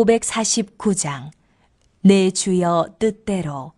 549장 내 주여 뜻대로.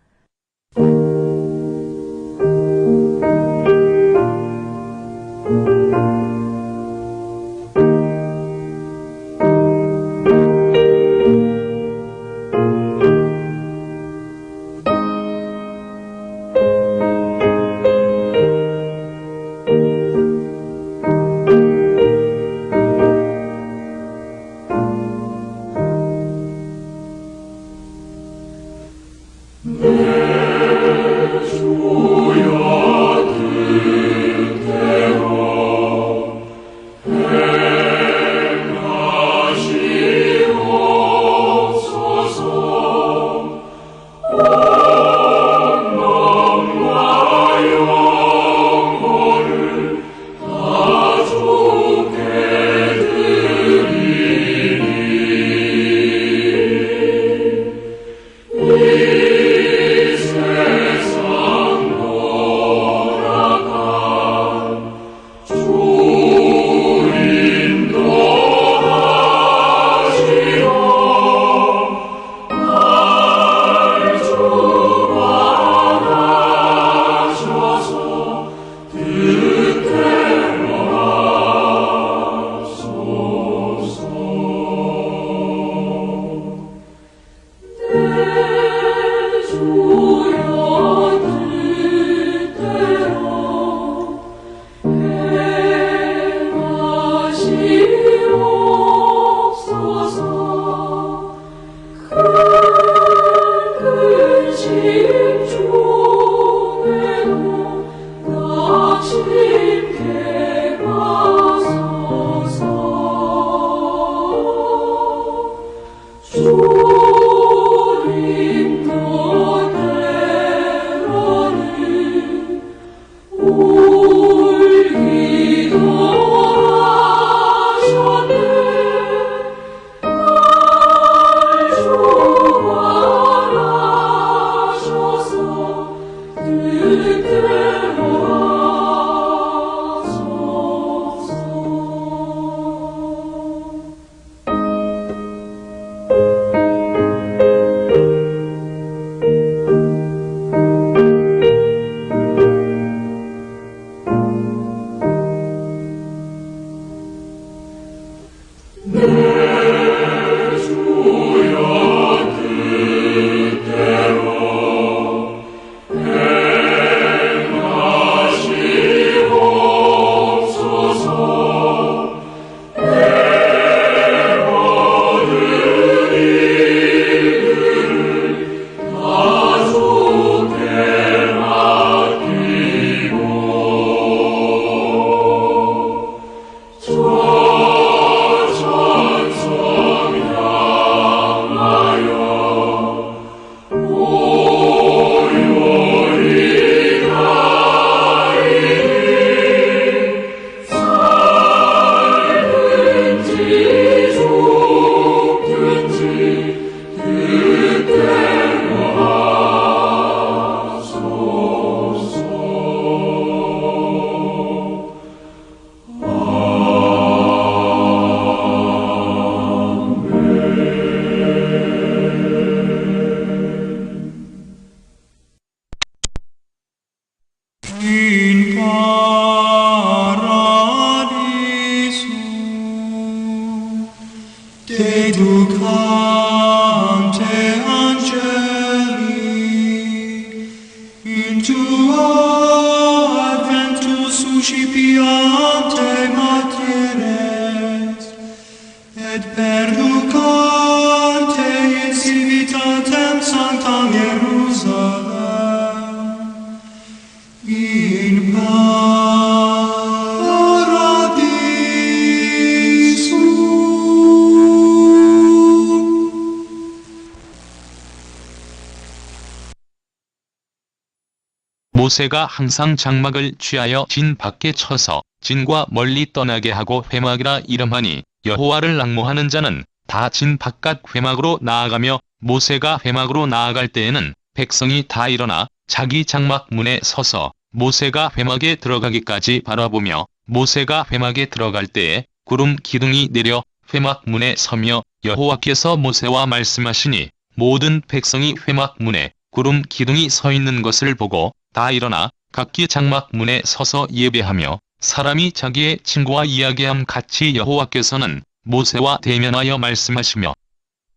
모세가 항상 장막을 취하여 진 밖에 쳐서 진과 멀리 떠나게 하고 회막이라 이름하니 여호와를 앙모하는 자는 다 진 바깥 회막으로 나아가며 모세가 회막으로 나아갈 때에는 백성이 다 일어나 자기 장막 문에 서서 모세가 회막에 들어가기까지 바라보며 모세가 회막에 들어갈 때에 구름 기둥이 내려 회막문에 서며 여호와께서 모세와 말씀하시니 모든 백성이 회막문에 구름 기둥이 서 있는 것을 보고 다 일어나 각기 장막문에 서서 예배하며 사람이 자기의 친구와 이야기함 같이 여호와께서는 모세와 대면하여 말씀하시며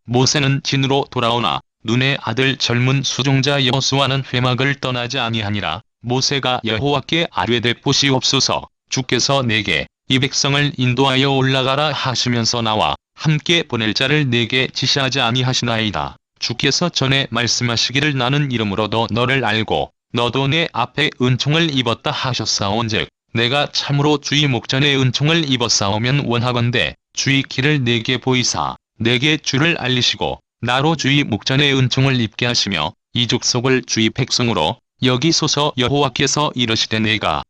모세는 진으로 돌아오나 눈의 아들 젊은 수종자 여호수아는 회막을 떠나지 아니하니라. 모세가 여호와께 아뢰되 보시옵소서 주께서 내게 이 백성을 인도하여 올라가라 하시면서 나와 함께 보낼 자를 내게 지시하지 아니하시나이다. 주께서 전에 말씀하시기를 나는 이름으로도 너를 알고 너도 내 앞에 은총을 입었다 하셨사온즉 내가 참으로 주의 목전에 은총을 입었사오면 원하건대 주의 길을 내게 보이사 내게 주를 알리시고 나로 주의 목전에 은총을 입게 하시며 이 족속을 주의 백성으로 여기소서. 여호와께서 이르시되 내가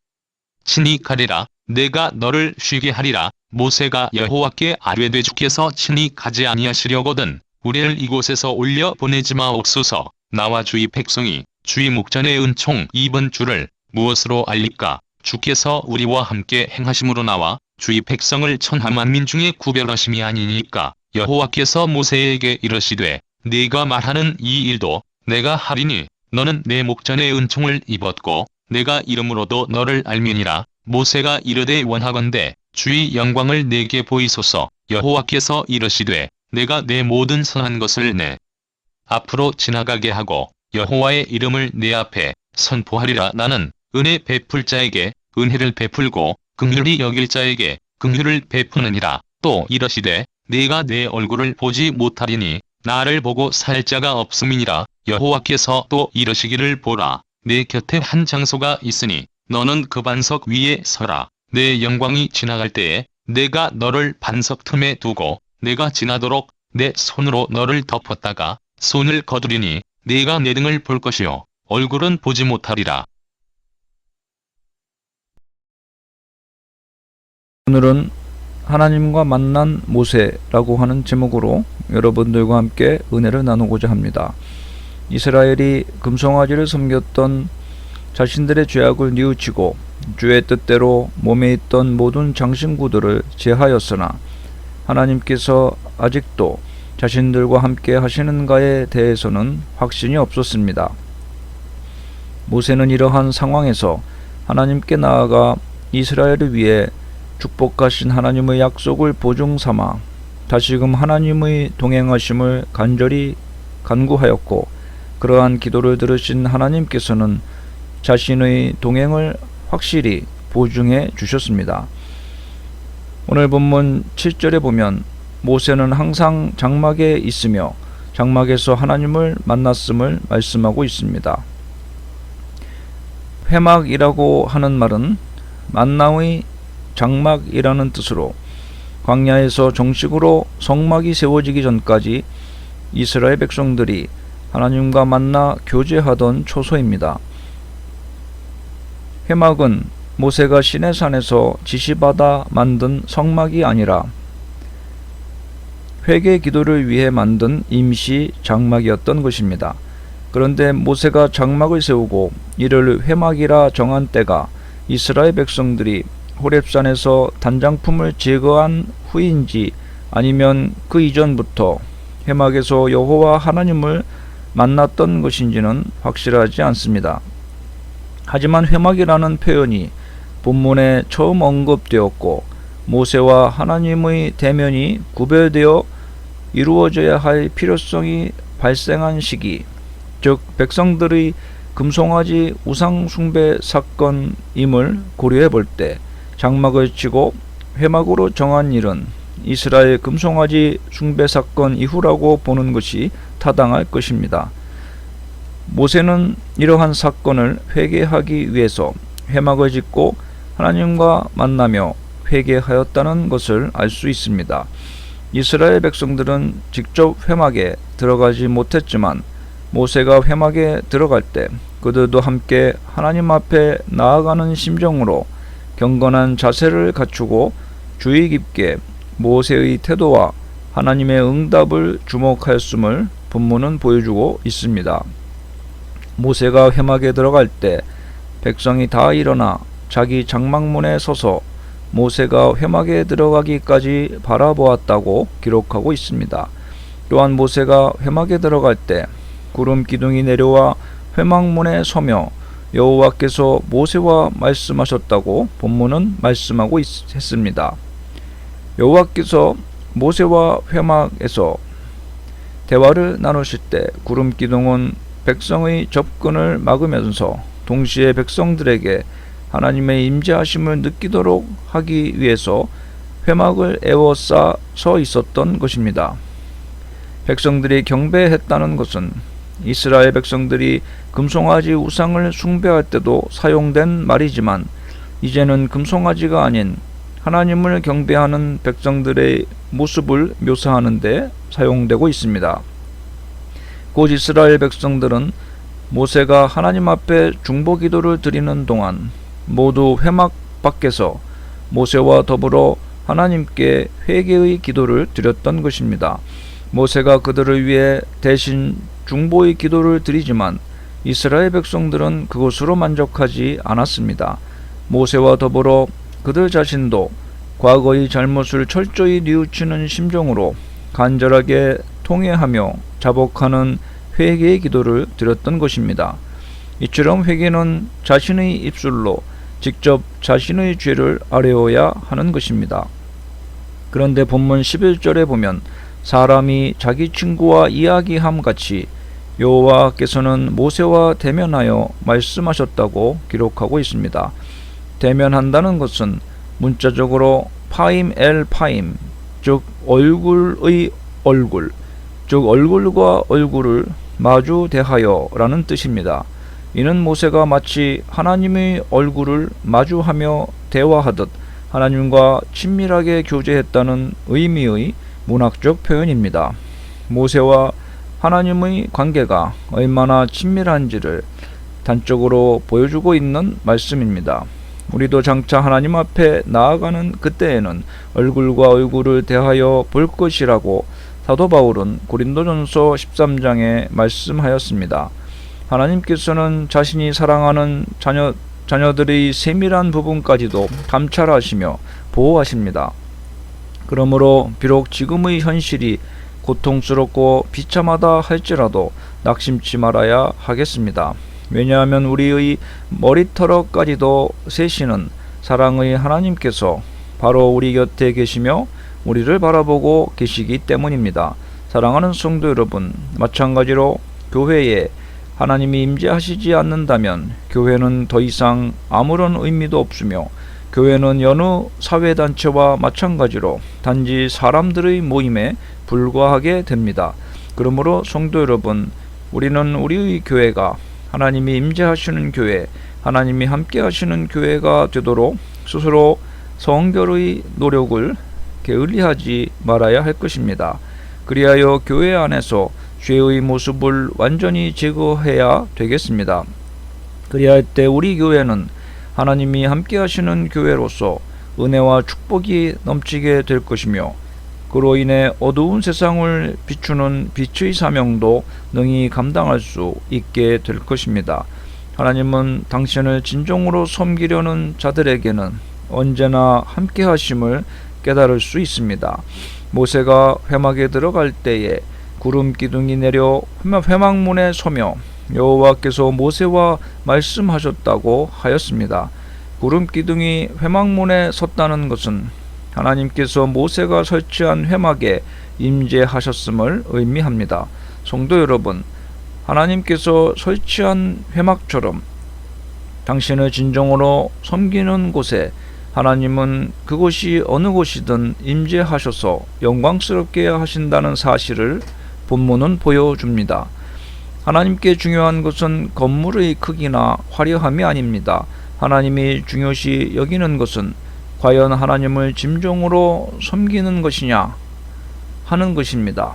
친히 가리라. 내가 너를 쉬게 하리라. 모세가 여호와께 아뢰되 주께서 친히 가지 아니하시려거든 우리를 이곳에서 올려 보내지 마옵소서. 나와 주의 백성이 주의 목전에 은총 입은 주를 무엇으로 알릴까? 주께서 우리와 함께 행하심으로 나와 주의 백성을 천하 만민 중에 구별하심이 아니니까. 여호와께서 모세에게 이르시되 네가 말하는 이 일도 내가 하리니 너는 내 목전에 은총을 입었고 내가 이름으로도 너를 알미니라. 모세가 이르되 원하건대 주의 영광을 내게 보이소서. 여호와께서 이르시되 내가 내 모든 선한 것을 내 앞으로 지나가게 하고 여호와의 이름을 내 앞에 선포하리라. 나는 은혜 베풀 자에게 은혜를 베풀고 긍휼히 여길 자에게 긍휼을 베푸느니라. 또 이르시되 네가 내 얼굴을 보지 못하리니 나를 보고 살 자가 없음이니라. 여호와께서 또 이르시기를 보라. 내 곁에 한 장소가 있으니 너는 그 반석 위에 서라. 내 영광이 지나갈 때에 내가 너를 반석 틈에 두고 내가 지나도록 내 손으로 너를 덮었다가 손을 거두리니 네가 내 등을 볼 것이요 얼굴은 보지 못하리라. 오늘은 하나님과 만난 모세라고 하는 제목으로 여러분들과 함께 은혜를 나누고자 합니다. 이스라엘이 금송아지를 섬겼던 자신들의 죄악을 뉘우치고 주의 뜻대로 몸에 있던 모든 장신구들을 제하였으나 하나님께서 아직도 자신들과 함께 하시는가에 대해서는 확신이 없었습니다. 모세는 이러한 상황에서 하나님께 나아가 이스라엘을 위해 축복하신 하나님의 약속을 보증 삼아 다시금 하나님의 동행하심을 간절히 간구하였고 그러한 기도를 들으신 하나님께서는 자신의 동행을 확실히 보증해 주셨습니다. 오늘 본문 7절에 보면 모세는 항상 장막에 있으며 장막에서 하나님을 만났음을 말씀하고 있습니다. 회막이라고 하는 말은 만나의 장막이라는 뜻으로 광야에서 정식으로 성막이 세워지기 전까지 이스라엘 백성들이 하나님과 만나 교제하던 초소입니다. 회막은 모세가 시내산에서 지시받아 만든 성막이 아니라 회개 기도를 위해 만든 임시 장막이었던 것입니다. 그런데 모세가 장막을 세우고 이를 회막이라 정한 때가 이스라엘 백성들이 호렙산에서 단장품을 제거한 후인지 아니면 그 이전부터 회막에서 여호와 하나님을 만났던 것인지는 확실하지 않습니다. 하지만 회막이라는 표현이 본문에 처음 언급되었고 모세와 하나님의 대면이 구별되어 이루어져야 할 필요성이 발생한 시기, 즉 백성들의 금송아지 우상 숭배 사건임을 고려해 볼 때 장막을 치고 회막으로 정한 일은 이스라엘 금송아지 숭배 사건 이후라고 보는 것이 타당할 것입니다. 모세는 이러한 사건을 회개하기 위해서 회막을 짓고 하나님과 만나며 회개하였다는 것을 알 수 있습니다. 이스라엘 백성들은 직접 회막에 들어가지 못했지만 모세가 회막에 들어갈 때 그들도 함께 하나님 앞에 나아가는 심정으로 경건한 자세를 갖추고 주의 깊게 모세의 태도와 하나님의 응답을 주목하였음을 본문은 보여주고 있습니다. 모세가 회막에 들어갈 때 백성이 다 일어나 자기 장막문에 서서 모세가 회막에 들어가기까지 바라보았다고 기록하고 있습니다. 또한 모세가 회막에 들어갈 때 구름 기둥이 내려와 회막문에 서며 여호와께서 모세와 말씀하셨다고 본문은 말씀하고 했습니다. 여호와께서 모세와 회막에서 대화를 나누실 때 구름 기둥은 백성의 접근을 막으면서 동시에 백성들에게 하나님의 임재하심을 느끼도록 하기 위해서 회막을 에워싸 서 있었던 것입니다. 백성들이 경배했다는 것은 이스라엘 백성들이 금송아지 우상을 숭배할 때도 사용된 말이지만 이제는 금송아지가 아닌 하나님을 경배하는 백성들의 모습을 묘사하는 데 사용되고 있습니다. 곧 이스라엘 백성들은 모세가 하나님 앞에 중보 기도를 드리는 동안 모두 회막 밖에서 모세와 더불어 하나님께 회개의 기도를 드렸던 것입니다. 모세가 그들을 위해 대신 중보의 기도를 드리지만 이스라엘 백성들은 그것으로 만족하지 않았습니다. 모세와 더불어 그들 자신도 과거의 잘못을 철저히 뉘우치는 심정으로 간절하게 통회하며 자복하는 회개의 기도를 드렸던 것입니다. 이처럼 회개는 자신의 입술로 직접 자신의 죄를 아뢰어야 하는 것입니다. 그런데 본문 11절에 보면 사람이 자기 친구와 이야기함 같이 여호와께서는 모세와 대면하여 말씀하셨다고 기록하고 있습니다. 대면한다는 것은 문자적으로 파임 엘 파임, 즉 얼굴의 얼굴, 즉 얼굴과 얼굴을 마주 대하여 라는 뜻입니다. 이는 모세가 마치 하나님의 얼굴을 마주하며 대화하듯 하나님과 친밀하게 교제했다는 의미의 문학적 표현입니다. 모세와 하나님의 관계가 얼마나 친밀한지를 단적으로 보여주고 있는 말씀입니다. 우리도 장차 하나님 앞에 나아가는 그때에는 얼굴과 얼굴을 대하여 볼 것이라고 사도 바울은 고린도전서 13장에 말씀하였습니다. 하나님께서는 자신이 사랑하는 자녀들의 세밀한 부분까지도 감찰하시며 보호하십니다. 그러므로 비록 지금의 현실이 고통스럽고 비참하다 할지라도 낙심치 말아야 하겠습니다. 왜냐하면 우리의 머리털어까지도 세시는 사랑의 하나님께서 바로 우리 곁에 계시며 우리를 바라보고 계시기 때문입니다. 사랑하는 성도 여러분, 마찬가지로 교회에 하나님이 임재하시지 않는다면 교회는 더 이상 아무런 의미도 없으며 교회는 여느 사회단체와 마찬가지로 단지 사람들의 모임에 불과하게 됩니다. 그러므로 성도 여러분, 우리는 우리의 교회가 하나님이 임재하시는 교회, 하나님이 함께 하시는 교회가 되도록 스스로 성결의 노력을 게을리하지 말아야 할 것입니다. 그리하여 교회 안에서 죄의 모습을 완전히 제거해야 되겠습니다. 그리할 때 우리 교회는 하나님이 함께 하시는 교회로서 은혜와 축복이 넘치게 될 것이며 그로 인해 어두운 세상을 비추는 빛의 사명도 능히 감당할 수 있게 될 것입니다. 하나님은 당신을 진정으로 섬기려는 자들에게는 언제나 함께 하심을 깨달을 수 있습니다. 모세가 회막에 들어갈 때에 구름 기둥이 내려 회막문에 서며 여호와께서 모세와 말씀하셨다고 하였습니다. 구름 기둥이 회막문에 섰다는 것은 하나님께서 모세가 설치한 회막에 임재하셨음을 의미합니다. 성도 여러분, 하나님께서 설치한 회막처럼 당신을 진정으로 섬기는 곳에 하나님은 그곳이 어느 곳이든 임재하셔서 영광스럽게 하신다는 사실을 본문은 보여줍니다. 하나님께 중요한 것은 건물의 크기나 화려함이 아닙니다. 하나님이 중요시 여기는 것은 과연 하나님을 진정으로 섬기는 것이냐 하는 것입니다.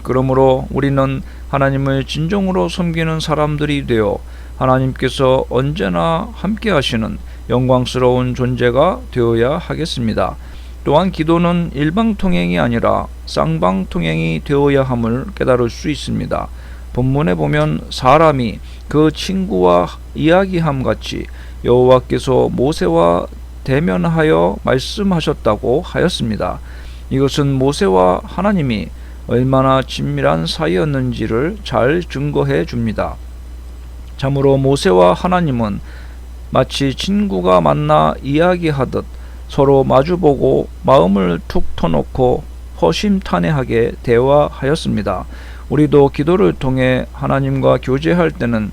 그러므로 우리는 하나님을 진정으로 섬기는 사람들이 되어 하나님께서 언제나 함께 하시는 영광스러운 존재가 되어야 하겠습니다. 또한 기도는 일방통행이 아니라 쌍방통행이 되어야 함을 깨달을 수 있습니다. 본문에 보면 사람이 그 친구와 이야기함 같이 여호와께서 모세와 대면하여 말씀하셨다고 하였습니다. 이것은 모세와 하나님이 얼마나 친밀한 사이였는지를 잘 증거해 줍니다. 참으로 모세와 하나님은 마치 친구가 만나 이야기하듯 서로 마주보고 마음을 툭 터놓고 허심탄회하게 대화하였습니다. 우리도 기도를 통해 하나님과 교제할 때는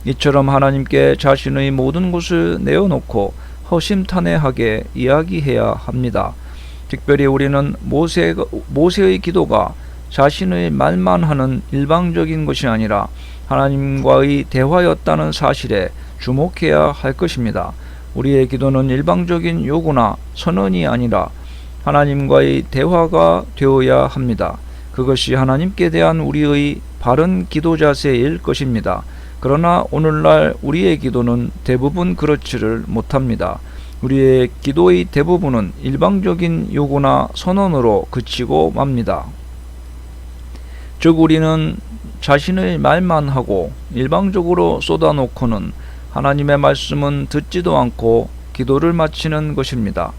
이처럼 하나님께 자신의 모든 것을 내어놓고 허심탄회하게 이야기해야 합니다. 특별히 우리는 모세의 기도가 자신의 말만 하는 일방적인 것이 아니라 하나님과의 대화였다는 사실에 주목해야 할 것입니다. 우리의 기도는 일방적인 요구나 선언이 아니라 하나님과의 대화가 되어야 합니다. 그것이 하나님께 대한 우리의 바른 기도 자세일 것입니다. 그러나 오늘날 우리의 기도는 대부분 그렇지를 못합니다. 우리의 기도의 대부분은 일방적인 요구나 선언으로 그치고 맙니다. 즉 우리는 자신의 말만 하고 일방적으로 쏟아놓고는 하나님의 말씀은 듣지도 않고 기도를 마치는 것입니다.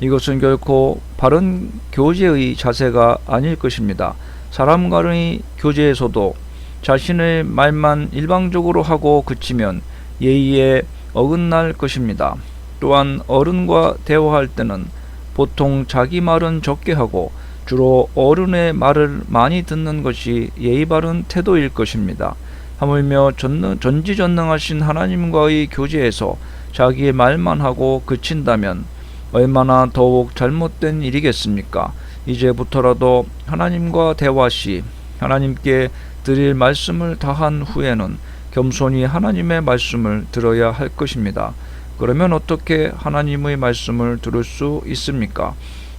이것은 결코 바른 교제의 자세가 아닐 것입니다. 사람 간의 교제에서도 자신의 말만 일방적으로 하고 그치면 예의에 어긋날 것입니다. 또한 어른과 대화할 때는 보통 자기 말은 적게 하고 주로 어른의 말을 많이 듣는 것이 예의 바른 태도일 것입니다. 하물며 전지전능하신 하나님과의 교제에서 자기의 말만 하고 그친다면 얼마나 더욱 잘못된 일이겠습니까? 이제부터라도 하나님과 대화 시 하나님께 드릴 말씀을 다한 후에는 겸손히 하나님의 말씀을 들어야 할 것입니다. 그러면 어떻게 하나님의 말씀을 들을 수 있습니까?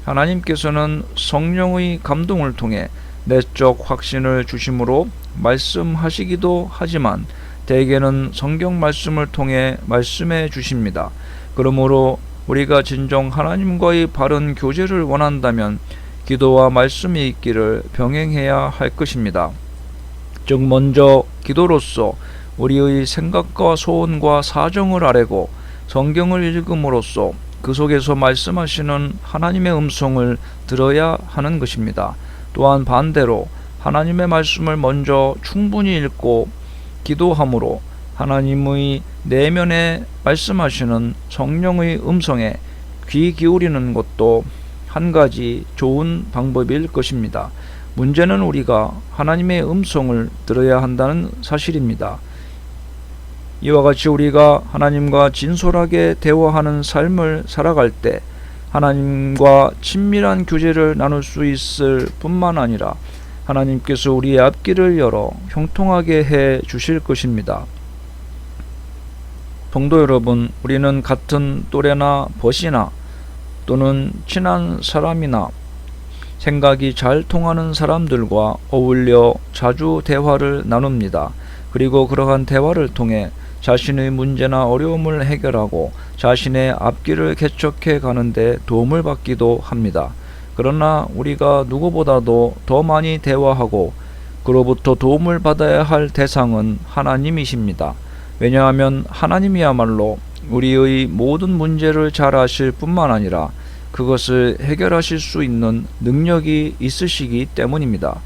하나님께서는 성령의 감동을 통해 내적 확신을 주심으로 말씀하시기도 하지만 대개는 성경 말씀을 통해 말씀해 주십니다. 그러므로 우리가 진정 하나님과의 바른 교제를 원한다면 기도와 말씀이 있기를 병행해야 할 것입니다. 즉 먼저 기도로서 우리의 생각과 소원과 사정을 아뢰고 성경을 읽음으로써 그 속에서 말씀하시는 하나님의 음성을 들어야 하는 것입니다. 또한 반대로 하나님의 말씀을 먼저 충분히 읽고 기도함으로 하나님의 내면에 말씀하시는 성령의 음성에 귀 기울이는 것도 한 가지 좋은 방법일 것입니다. 문제는 우리가 하나님의 음성을 들어야 한다는 사실입니다. 이와 같이 우리가 하나님과 진솔하게 대화하는 삶을 살아갈 때 하나님과 친밀한 교제를 나눌 수 있을 뿐만 아니라 하나님께서 우리의 앞길을 열어 형통하게 해 주실 것입니다. 성도 여러분, 우리는 같은 또래나 벗이나 또는 친한 사람이나 생각이 잘 통하는 사람들과 어울려 자주 대화를 나눕니다. 그리고 그러한 대화를 통해 자신의 문제나 어려움을 해결하고 자신의 앞길을 개척해 가는데 도움을 받기도 합니다. 그러나 우리가 누구보다도 더 많이 대화하고 그로부터 도움을 받아야 할 대상은 하나님이십니다. 왜냐하면 하나님이야말로 우리의 모든 문제를 잘 아실 뿐만 아니라 그것을 해결하실 수 있는 능력이 있으시기 때문입니다.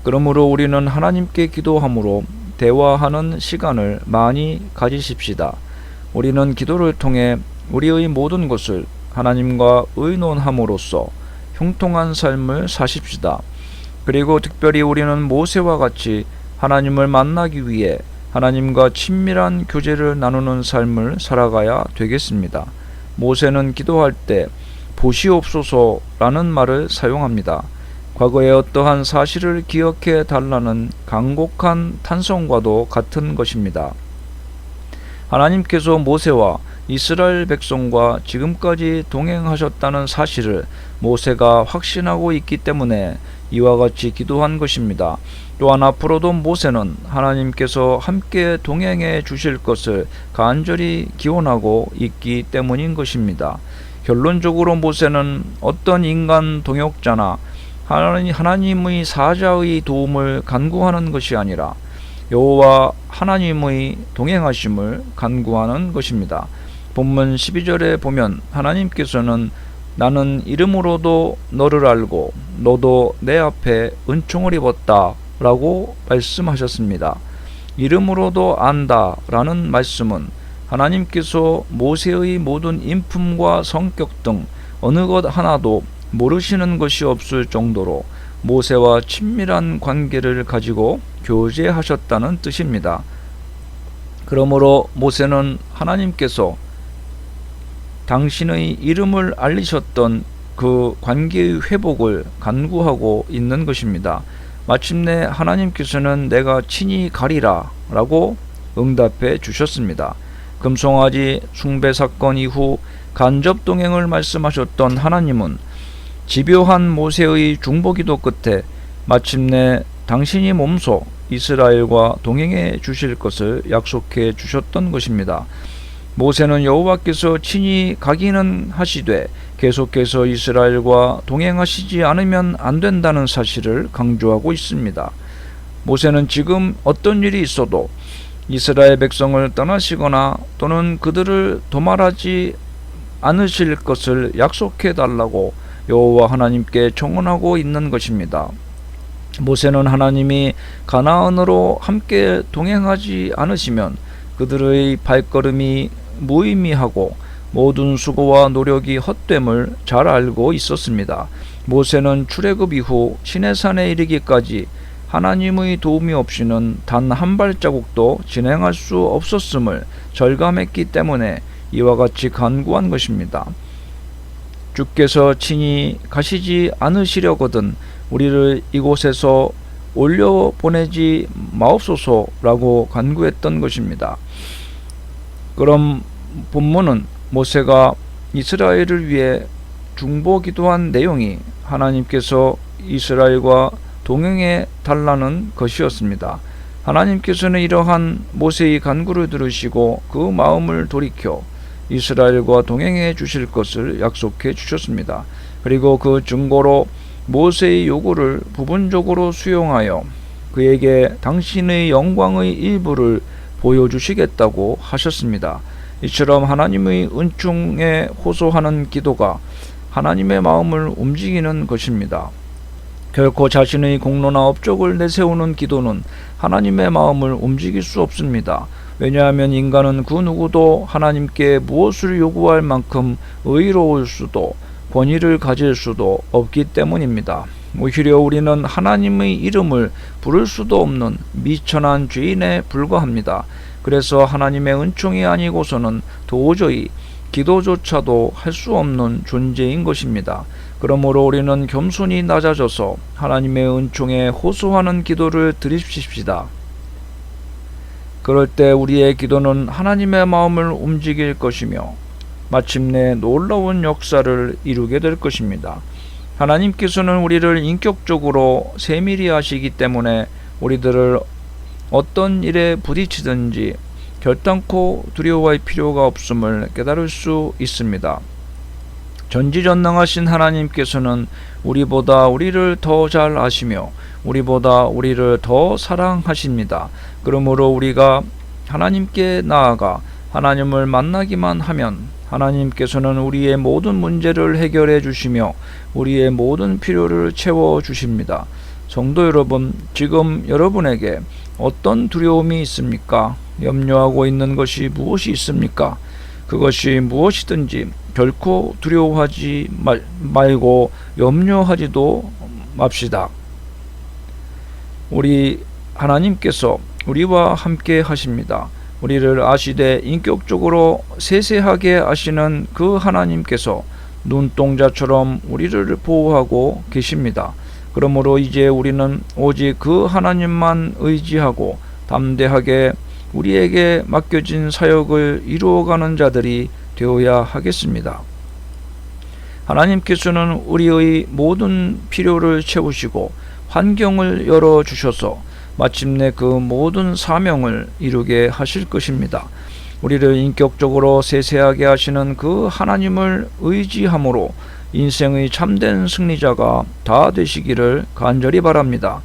그러므로 우리는 하나님께 기도함으로 대화하는 시간을 많이 가지십시다. 우리는 기도를 통해 우리의 모든 것을 하나님과 의논함으로써 형통한 삶을 사십시다. 그리고 특별히 우리는 모세와 같이 하나님을 만나기 위해 하나님과 친밀한 교제를 나누는 삶을 살아가야 되겠습니다. 모세는 기도할 때 보시옵소서라는 말을 사용합니다. 과거의 어떠한 사실을 기억해 달라는 간곡한 탄성과도 같은 것입니다. 하나님께서 모세와 이스라엘 백성과 지금까지 동행하셨다는 사실을 모세가 확신하고 있기 때문에 이와 같이 기도한 것입니다. 또한 앞으로도 모세는 하나님께서 함께 동행해 주실 것을 간절히 기원하고 있기 때문인 것입니다. 결론적으로 모세는 어떤 인간 동역자나 하나님의 사자의 도움을 간구하는 것이 아니라 여호와 하나님의 동행하심을 간구하는 것입니다. 본문 12절에 보면 하나님께서는 나는 이름으로도 너를 알고 너도 내 앞에 은총을 입었다 라고 말씀하셨습니다. 이름으로도 안다 라는 말씀은 하나님께서 모세의 모든 인품과 성격 등 어느 것 하나도 모르시는 것이 없을 정도로 모세와 친밀한 관계를 가지고 교제하셨다는 뜻입니다. 그러므로 모세는 하나님께서 당신의 이름을 알리셨던 그 관계의 회복을 간구하고 있는 것입니다. 마침내 하나님께서는 내가 친히 가리라 라고 응답해 주셨습니다. 금송아지 숭배 사건 이후 간접 동행을 말씀하셨던 하나님은 집요한 모세의 중보기도 끝에 마침내 당신이 몸소 이스라엘과 동행해 주실 것을 약속해 주셨던 것입니다. 모세는 여호와께서 친히 가기는 하시되 계속해서 이스라엘과 동행하시지 않으면 안 된다는 사실을 강조하고 있습니다. 모세는 지금 어떤 일이 있어도 이스라엘 백성을 떠나시거나 또는 그들을 도말하지 않으실 것을 약속해 달라고 여호와 하나님께 청원하고 있는 것입니다. 모세는 하나님이 가나안으로 함께 동행하지 않으시면 그들의 발걸음이 무의미하고 모든 수고와 노력이 헛됨을 잘 알고 있었습니다. 모세는 출애굽 이후 시내산에 이르기까지 하나님의 도움이 없이는 단 한 발자국도 진행할 수 없었음을 절감했기 때문에 이와 같이 간구한 것입니다. 주께서 친히 가시지 않으시려거든 우리를 이곳에서 올려보내지 마옵소서라고 간구했던 것입니다. 그럼 본문은 모세가 이스라엘을 위해 중보기도한 내용이 하나님께서 이스라엘과 동행해 달라는 것이었습니다. 하나님께서는 이러한 모세의 간구를 들으시고 그 마음을 돌이켜 이스라엘과 동행해 주실 것을 약속해 주셨습니다. 그리고 그 증거로 모세의 요구를 부분적으로 수용하여 그에게 당신의 영광의 일부를 보여주시겠다고 하셨습니다. 이처럼 하나님의 은총에 호소하는 기도가 하나님의 마음을 움직이는 것입니다. 결코 자신의 공로나 업적을 내세우는 기도는 하나님의 마음을 움직일 수 없습니다. 왜냐하면 인간은 그 누구도 하나님께 무엇을 요구할 만큼 의로울 수도 권위를 가질 수도 없기 때문입니다. 오히려 우리는 하나님의 이름을 부를 수도 없는 미천한 죄인에 불과합니다. 그래서 하나님의 은총이 아니고서는 도저히 기도조차도 할 수 없는 존재인 것입니다. 그러므로 우리는 겸손히 낮아져서 하나님의 은총에 호소하는 기도를 드립시다. 그럴 때 우리의 기도는 하나님의 마음을 움직일 것이며 마침내 놀라운 역사를 이루게 될 것입니다. 하나님께서는 우리를 인격적으로 세밀히 하시기 때문에 우리들을 어떤 일에 부딪히든지 결단코 두려워할 필요가 없음을 깨달을 수 있습니다. 전지전능하신 하나님께서는 우리보다 우리를 더 잘 아시며 우리보다 우리를 더 사랑하십니다. 그러므로 우리가 하나님께 나아가 하나님을 만나기만 하면 하나님께서는 우리의 모든 문제를 해결해 주시며 우리의 모든 필요를 채워 주십니다. 성도 여러분, 지금 여러분에게 어떤 두려움이 있습니까? 염려하고 있는 것이 무엇이 있습니까? 그것이 무엇이든지 결코 두려워하지 말고 염려하지도 맙시다. 우리 하나님께서 우리와 함께 하십니다. 우리를 아시되 인격적으로 세세하게 아시는 그 하나님께서 눈동자처럼 우리를 보호하고 계십니다. 그러므로 이제 우리는 오직 그 하나님만 의지하고 담대하게 우리에게 맡겨진 사역을 이루어가는 자들이 되어야 하겠습니다. 하나님께서는 우리의 모든 필요를 채우시고 환경을 열어주셔서 마침내 그 모든 사명을 이루게 하실 것입니다. 우리를 인격적으로 세세하게 하시는 그 하나님을 의지함으로 인생의 참된 승리자가 다 되시기를 간절히 바랍니다.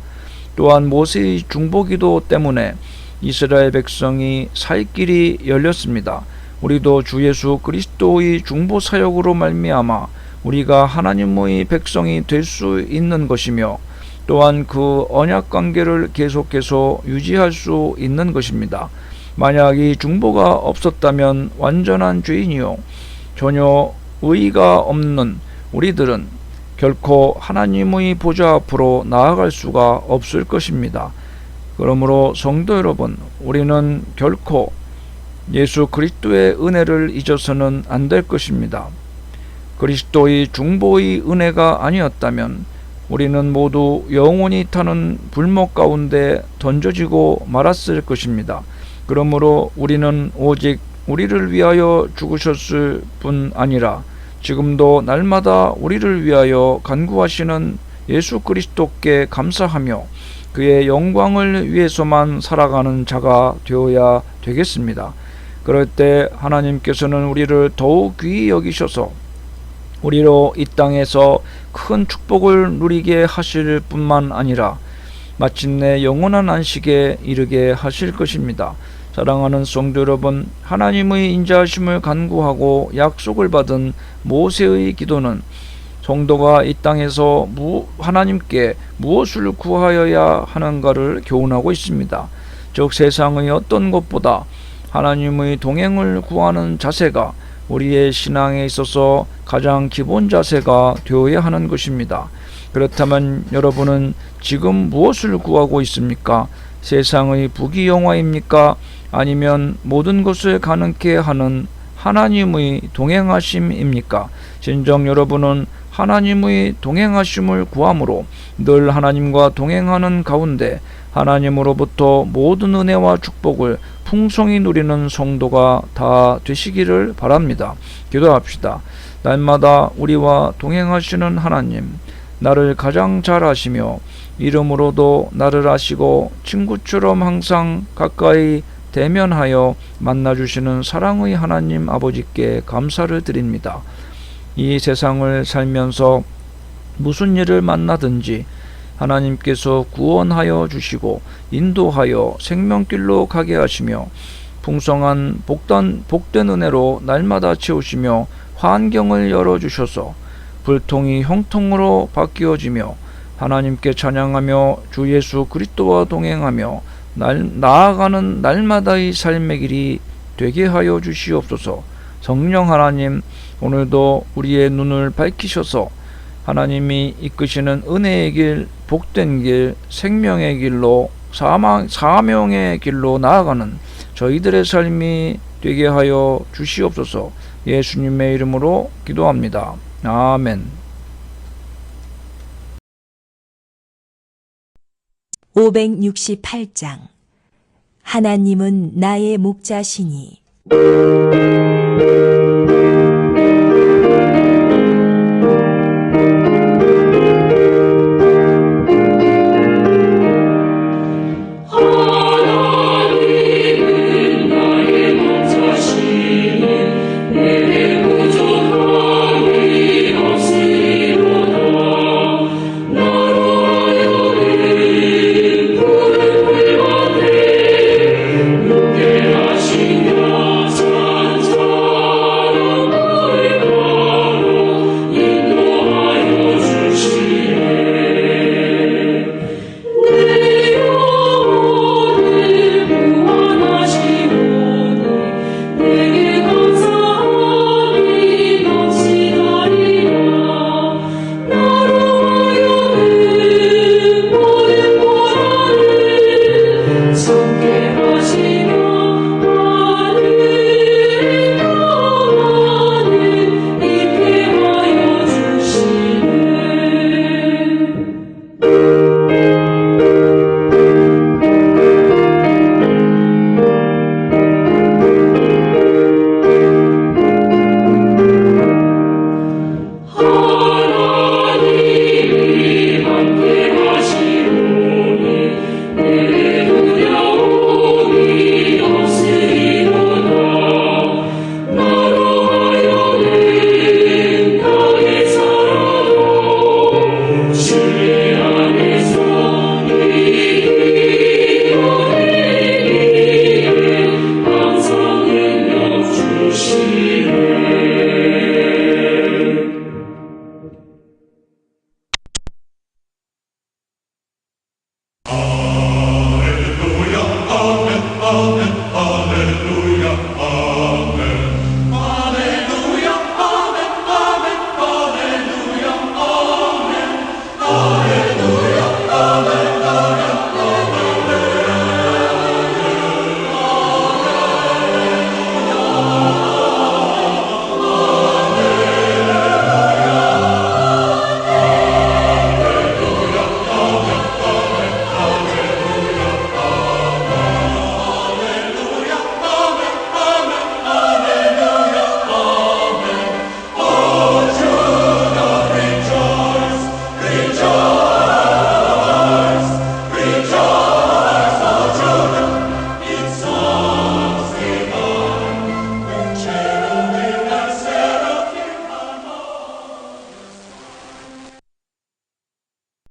또한 모세의 중보기도 때문에 이스라엘 백성이 살 길이 열렸습니다. 우리도 주 예수 그리스도의 중보 사역으로 말미암아 우리가 하나님의 백성이 될 수 있는 것이며 또한 그 언약 관계를 계속해서 유지할 수 있는 것입니다. 만약 이 중보가 없었다면 완전한 죄인이요 전혀 의의가 없는 우리들은 결코 하나님의 보좌 앞으로 나아갈 수가 없을 것입니다. 그러므로 성도 여러분, 우리는 결코 예수 그리스도의 은혜를 잊어서는 안 될 것입니다. 그리스도의 중보의 은혜가 아니었다면 우리는 모두 영원히 타는 불목 가운데 던져지고 말았을 것입니다. 그러므로 우리는 오직 우리를 위하여 죽으셨을 뿐 아니라 지금도 날마다 우리를 위하여 간구하시는 예수 그리스도께 감사하며 그의 영광을 위해서만 살아가는 자가 되어야 되겠습니다. 그럴 때 하나님께서는 우리를 더욱 귀히 여기셔서 우리로 이 땅에서 큰 축복을 누리게 하실 뿐만 아니라 마침내 영원한 안식에 이르게 하실 것입니다. 사랑하는 성도 여러분, 하나님의 인자하심을 간구하고 약속을 받은 모세의 기도는 성도가 이 땅에서 하나님께 무엇을 구하여야 하는가를 교훈하고 있습니다. 즉 세상의 어떤 것보다 하나님의 동행을 구하는 자세가 우리의 신앙에 있어서 가장 기본 자세가 되어야 하는 것입니다. 그렇다면 여러분은 지금 무엇을 구하고 있습니까? 세상의 부귀영화입니까? 아니면 모든 것을 가능케 하는 하나님의 동행하심입니까? 진정 여러분은 하나님의 동행하심을 구함으로 늘 하나님과 동행하는 가운데 하나님으로부터 모든 은혜와 축복을 풍성히 누리는 성도가 다 되시기를 바랍니다. 기도합시다. 날마다 우리와 동행하시는 하나님, 나를 가장 잘 아시며 이름으로도 나를 아시고 친구처럼 항상 가까이 대면하여 만나주시는 사랑의 하나님 아버지께 감사를 드립니다. 이 세상을 살면서 무슨 일을 만나든지 하나님께서 구원하여 주시고 인도하여 생명길로 가게 하시며 풍성한 복된 은혜로 날마다 채우시며 환경을 열어주셔서 불통이 형통으로 바뀌어지며 하나님께 찬양하며 주 예수 그리스도와 동행하며 나아가는 날마다의 삶의 길이 되게 하여 주시옵소서. 성령 하나님, 오늘도 우리의 눈을 밝히셔서 하나님이 이끄시는 은혜의 길, 복된 길, 생명의 길로 사명의 길로 나아가는 저희들의 삶이 되게 하여 주시옵소서. 예수님의 이름으로 기도합니다. 아멘. 568장 하나님은 나의 목자시니